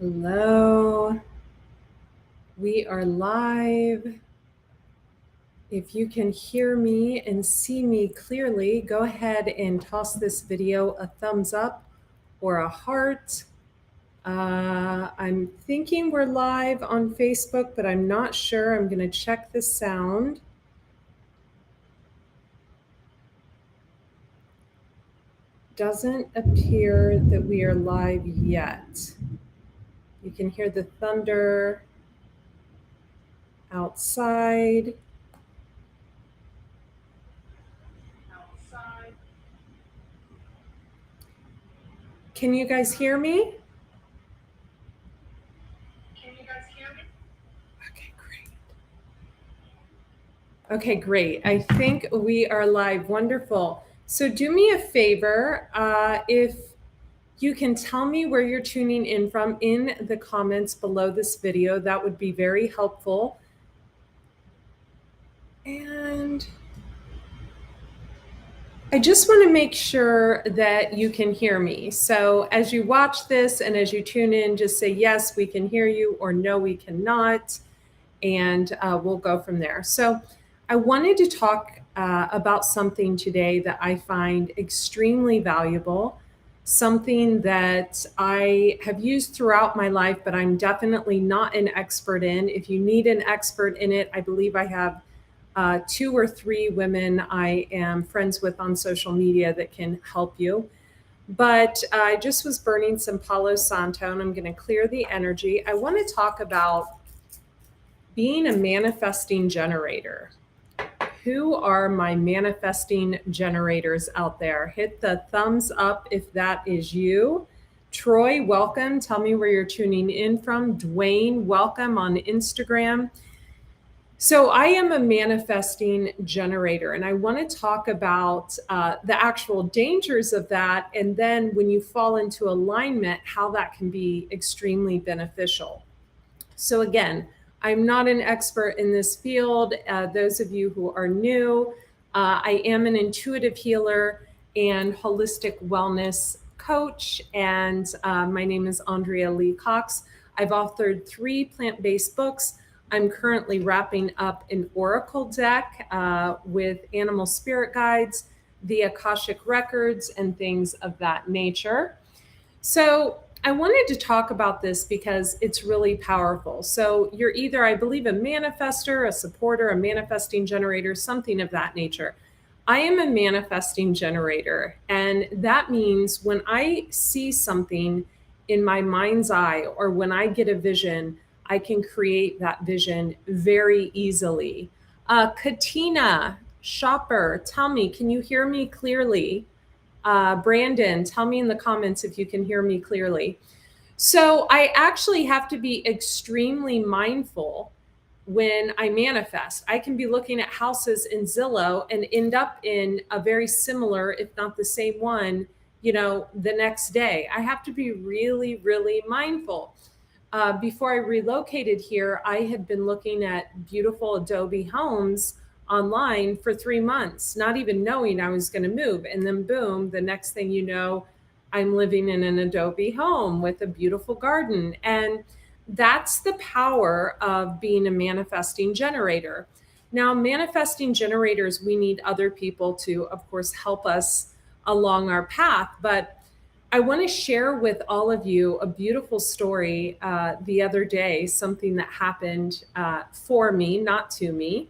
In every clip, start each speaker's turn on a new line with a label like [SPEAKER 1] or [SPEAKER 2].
[SPEAKER 1] Hello, we are live. If you can hear me and see me clearly, go ahead and toss this video a thumbs up or a heart. I'm thinking we're live on Facebook, but I'm not sure. I'm going to check the sound. Doesn't appear that we are live yet. You can hear the thunder outside. Can you guys hear me? Okay, great. I think we are live. Wonderful. So do me a favor. If you can tell me where you're tuning in from in the comments below this video, that would be very helpful. And I just want to make sure that you can hear me. So as you watch this and as you tune in, just say, yes, we can hear you, or no, we cannot. And we'll go from there. So I wanted to talk about something today that I find extremely valuable, something that I have used throughout my life, but I'm definitely not an expert in. If you need an expert in it, I believe I have 2 or 3 women I am friends with on social media that can help you. But I just was burning some Palo Santo, and I'm going to clear the energy. I want to talk about being a manifesting generator. Who are my manifesting generators out there? Hit the thumbs up if that is you. Troy, welcome. Tell me where you're tuning in from. Dwayne, welcome on Instagram. So I am a manifesting generator, and I want to talk about the actual dangers of that, and then when you fall into alignment, how that can be extremely beneficial. So again, I'm not an expert in this field. Those of you who are new, I am an intuitive healer and holistic wellness coach, and my name is Andrea Lee Cox. I've authored 3 plant-based books. I'm currently wrapping up an oracle deck with animal spirit guides, the Akashic records, and things of that nature. So I wanted to talk about this because it's really powerful. So you're either, I believe, a manifester, a supporter, a manifesting generator, something of that nature. I am a manifesting generator, and that means when I see something in my mind's eye or when I get a vision, I can create that vision very easily. Katina, Shopper, tell me, can you hear me clearly? Brandon, tell me in the comments if you can hear me clearly. So I actually have to be extremely mindful when I manifest. I can be looking at houses in Zillow and end up in a very similar, if not the same one, the next day. I have to be really, really mindful. Before I relocated here, I had been looking at beautiful Adobe homes online for 3 months, not even knowing I was going to move. And then boom, the next thing you know, I'm living in an Adobe home with a beautiful garden. And that's the power of being a manifesting generator. Now, manifesting generators, we need other people to, of course, help us along our path. But I want to share with all of you a beautiful story the other day, something that happened for me, not to me.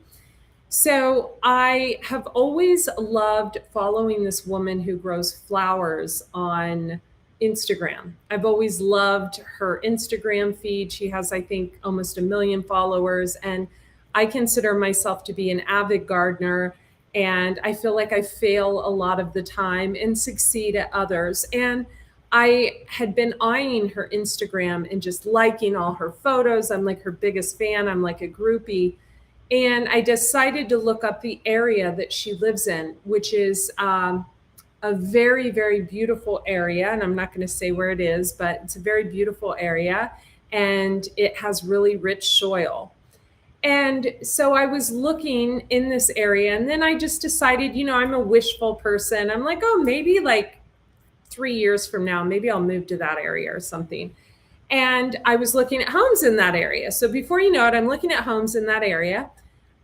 [SPEAKER 1] So I have always loved following this woman who grows flowers on Instagram. I've always loved her Instagram feed. She has, I think, almost 1 million followers. And I consider myself to be an avid gardener. And I feel like I fail a lot of the time and succeed at others. And I had been eyeing her Instagram and just liking all her photos. I'm like her biggest fan. I'm like a groupie. And I decided to look up the area that she lives in, which is a very, very beautiful area. And I'm not going to say where it is, but it's a very beautiful area. And it has really rich soil. And so I was looking in this area, and then I just decided, I'm a wishful person. I'm like, oh, maybe like 3 years from now, maybe I'll move to that area or something. And I was looking at homes in that area. So before you know it, I'm looking at homes in that area.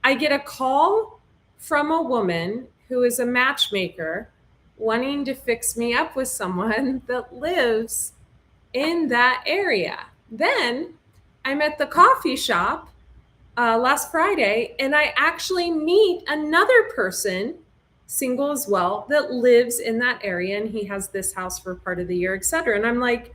[SPEAKER 1] I get a call from a woman who is a matchmaker wanting to fix me up with someone that lives in that area. Then I'm at the coffee shop last Friday, and I actually meet another person, single as well, that lives in that area, and he has this house for part of the year, etc. And I'm like,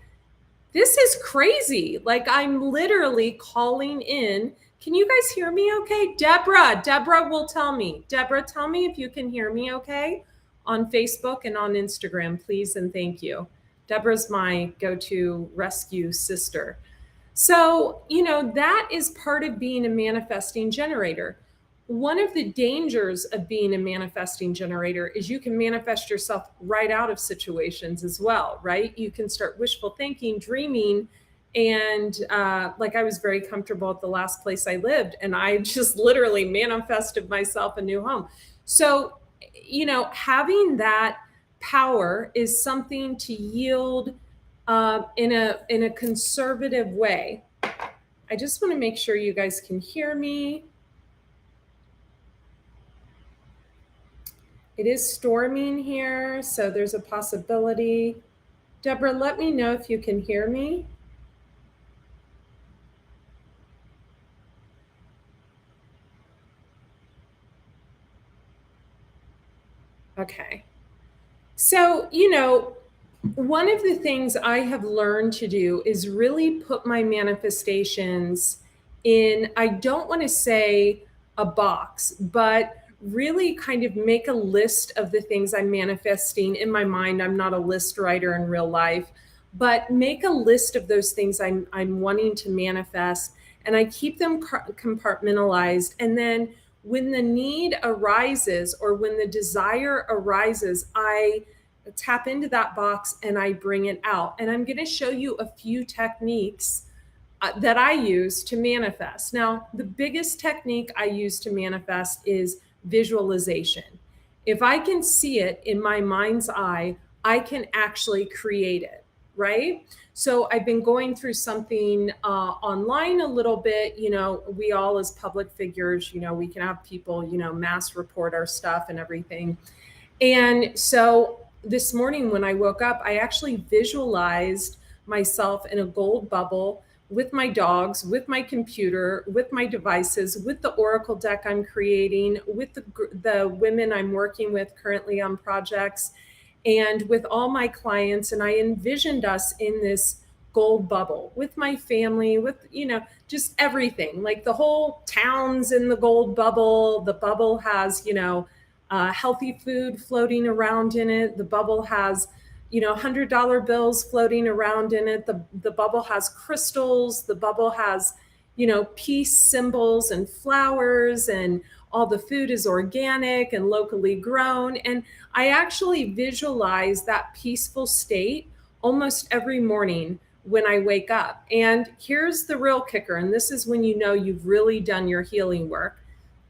[SPEAKER 1] this is crazy. Like, I'm literally calling in. Can you guys hear me okay? Deborah will tell me. Deborah, tell me if you can hear me okay on Facebook and on Instagram, please, and thank you. Deborah's my go-to rescue sister. So, that is part of being a manifesting generator. One of the dangers of being a manifesting generator is you can manifest yourself right out of situations as well, right? You can start wishful thinking, dreaming. And like, I was very comfortable at the last place I lived, and I just literally manifested myself a new home. So, having that power is something to yield in a conservative way. I just want to make sure you guys can hear me. It is storming here, so there's a possibility. Deborah, let me know if you can hear me. Okay. So, one of the things I have learned to do is really put my manifestations in, I don't want to say a box, but really kind of make a list of the things I'm manifesting in my mind. I'm not a list writer in real life, but make a list of those things I'm wanting to manifest, and I keep them compartmentalized. And then when the need arises or when the desire arises, I tap into that box and I bring it out. And I'm going to show you a few techniques that I use to manifest. Now, the biggest technique I use to manifest is visualization. If I can see it in my mind's eye, I can actually create it, right? So I've been going through something online a little bit. We all, as public figures, we can have people, mass report our stuff and everything. And so this morning when I woke up, I actually visualized myself in a gold bubble with my dogs, with my computer, with my devices, with the Oracle deck I'm creating, with the women I'm working with currently on projects, and with all my clients. And I envisioned us in this gold bubble with my family, with, just everything. Like, the whole town's in the gold bubble. The bubble has, healthy food floating around in it. The bubble has, $100 bills floating around in it. The bubble has crystals. The bubble has, peace symbols and flowers, and all the food is organic and locally grown. And I actually visualize that peaceful state almost every morning when I wake up. And here's the real kicker, and this is when you've really done your healing work.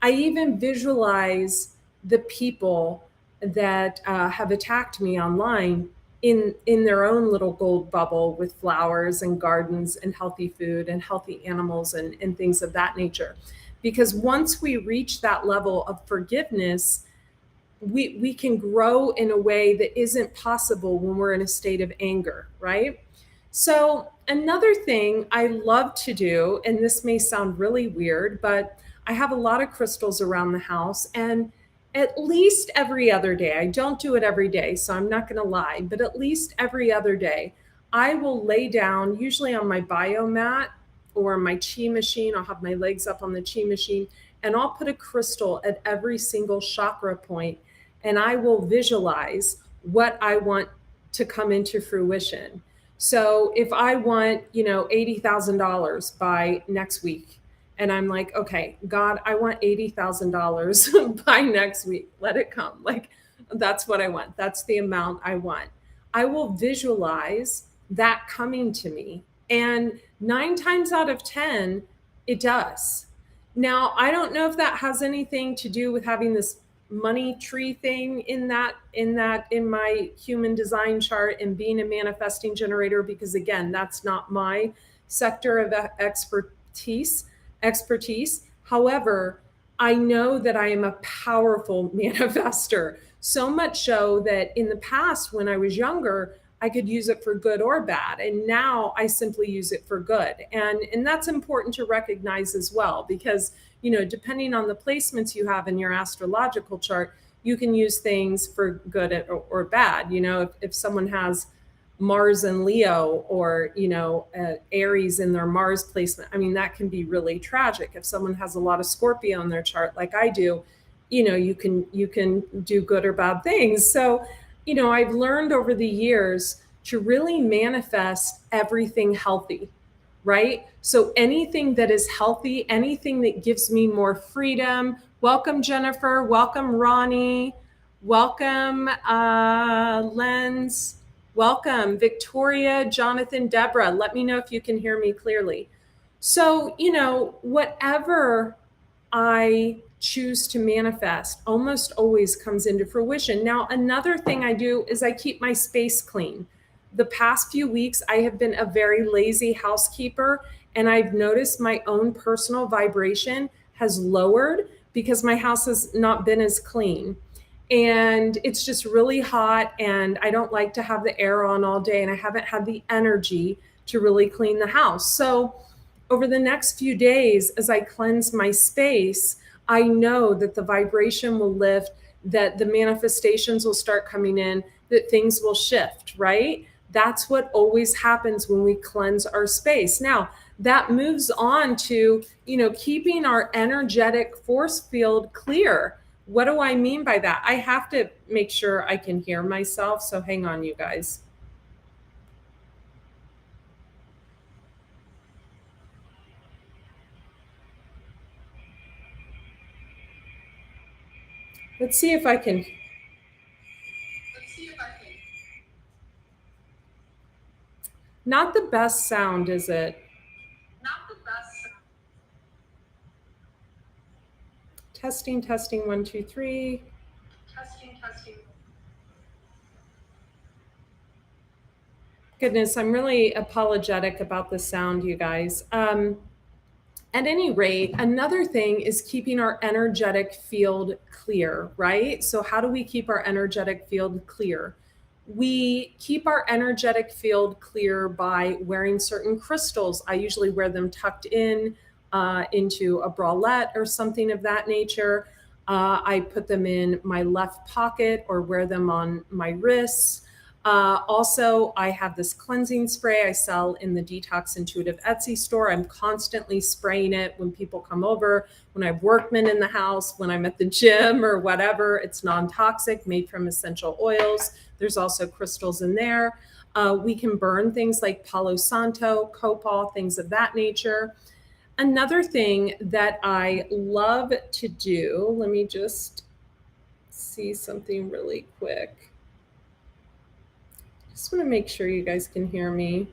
[SPEAKER 1] I even visualize the people that have attacked me online in their own little gold bubble with flowers and gardens and healthy food and healthy animals and things of that nature. Because once we reach that level of forgiveness, we can grow in a way that isn't possible when we're in a state of anger, right? So another thing I love to do, and this may sound really weird, but I have a lot of crystals around the house, and at least every other day, I don't do it every day, so I'm not going to lie, but at least every other day, I will lay down, usually on my biomat or my chi machine. I'll have my legs up on the chi machine, and I'll put a crystal at every single chakra point, and I will visualize what I want to come into fruition. So if I want, $80,000 by next week, and I'm like, okay, God, I want $80,000 by next week. Let it come. Like, that's what I want. That's the amount I want. I will visualize that coming to me. And 9 times out of 10, it does. Now, I don't know if that has anything to do with having this money tree thing in my human design chart and being a manifesting generator, because again, that's not my sector of expertise. However, I know that I am a powerful manifester, so much so that in the past, when I was younger, I could use it for good or bad. And now I simply use it for good. And that's important to recognize as well, because, depending on the placements you have in your astrological chart, you can use things for good or bad. If someone has Mars and Leo, or Aries in their Mars placement, I mean, that can be really tragic. If someone has a lot of Scorpio in their chart, like I do, you can do good or bad things. So I've learned over the years to really manifest everything healthy, right? So anything that is healthy, anything that gives me more freedom. Welcome, Jennifer. Welcome, Ronnie. Welcome, Lens. Welcome, Victoria, Jonathan, Deborah. Let me know if you can hear me clearly. So, whatever I choose to manifest almost always comes into fruition. Now, another thing I do is I keep my space clean. The past few weeks, I have been a very lazy housekeeper, and I've noticed my own personal vibration has lowered because my house has not been as clean. And it's just really hot, and I don't like to have the air on all day, and I haven't had the energy to really clean the house. So over the next few days, as I cleanse my space, I know that the vibration will lift, that the manifestations will start coming in, that things will shift, right? That's what always happens when we cleanse our space. Now, that moves on to, keeping our energetic force field clear. What do I mean by that? I have to make sure I can hear myself. So hang on, you guys. Let's see if I can. Not the best sound, is it? Testing, 1, 2, 3. Testing. Goodness, I'm really apologetic about the sound, you guys. At any rate, another thing is keeping our energetic field clear, right? So how do we keep our energetic field clear? We keep our energetic field clear by wearing certain crystals. I usually wear them tucked in into a bralette or something of that nature. I put them in my left pocket or wear them on my wrists. Also, I have this cleansing spray I sell in the Detox Intuitive Etsy store. I'm constantly spraying it when people come over, when I have workmen in the house, when I'm at the gym or whatever. It's non-toxic, made from essential oils. There's also crystals in there. We can burn things like Palo Santo, copal, things of that nature. Another thing that I love to do, let me just see something really quick. Just want to make sure you guys can hear me.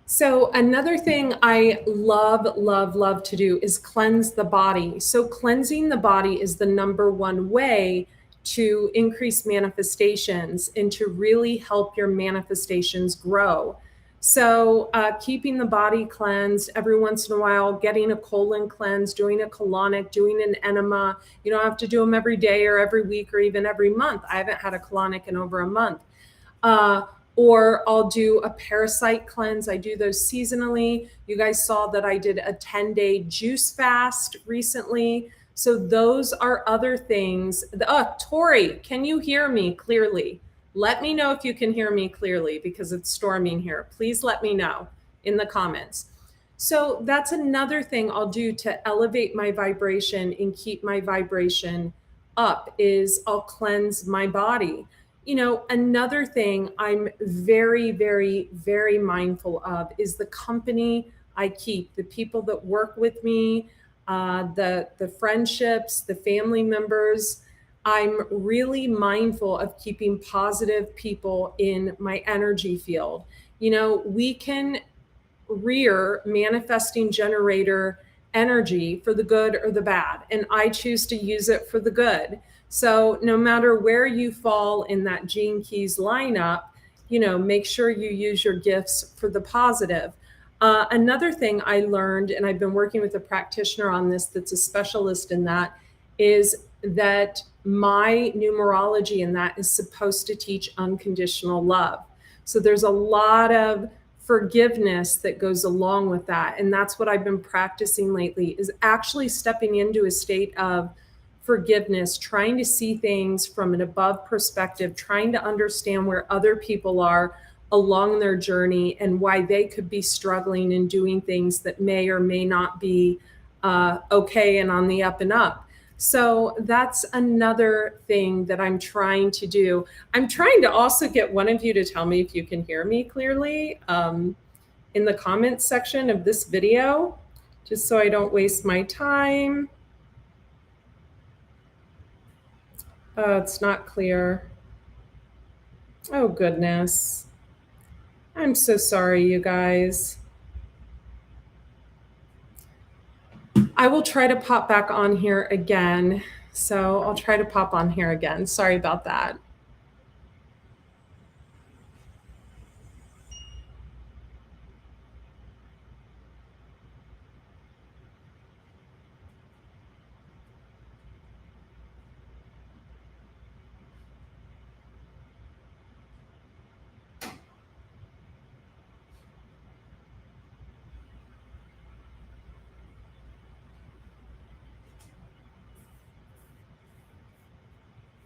[SPEAKER 1] So another thing I love to do is cleanse the body. So cleansing the body is the number one way to increase manifestations and to really help your manifestations grow. So keeping the body cleansed every once in a while, getting a colon cleanse, doing a colonic, doing an enema. You don't have to do them every day or every week or even every month. I haven't had a colonic in over a month. Or I'll do a parasite cleanse. I do those seasonally. You guys saw that I did a 10-day juice fast recently. So those are other things. Tori, can you hear me clearly? Let me know if you can hear me clearly because it's storming here. Please let me know in the comments. So that's another thing I'll do to elevate my vibration and keep my vibration up is I'll cleanse my body. Another thing I'm very mindful of is the company I keep, the people that work with me, the friendships, the family members. I'm really mindful of keeping positive people in my energy field. We can rear manifesting generator energy for the good or the bad, and I choose to use it for the good. So no matter where you fall in that Gene Keys lineup, make sure you use your gifts for the positive. Another thing I learned, and I've been working with a practitioner on this that's a specialist in that, is that my numerology in that is supposed to teach unconditional love. So there's a lot of forgiveness that goes along with that. And that's what I've been practicing lately, is actually stepping into a state of forgiveness, trying to see things from an above perspective, trying to understand where other people are along their journey and why they could be struggling and doing things that may or may not be okay and on the up and up. So that's another thing that I'm trying to do. I'm trying to also get one of you to tell me if you can hear me clearly in the comments section of this video, just so I don't waste my time. Oh, it's not clear. Oh, goodness. I'm so sorry, you guys. I will try to pop back on here again. So I'll try to pop on here again. Sorry about that.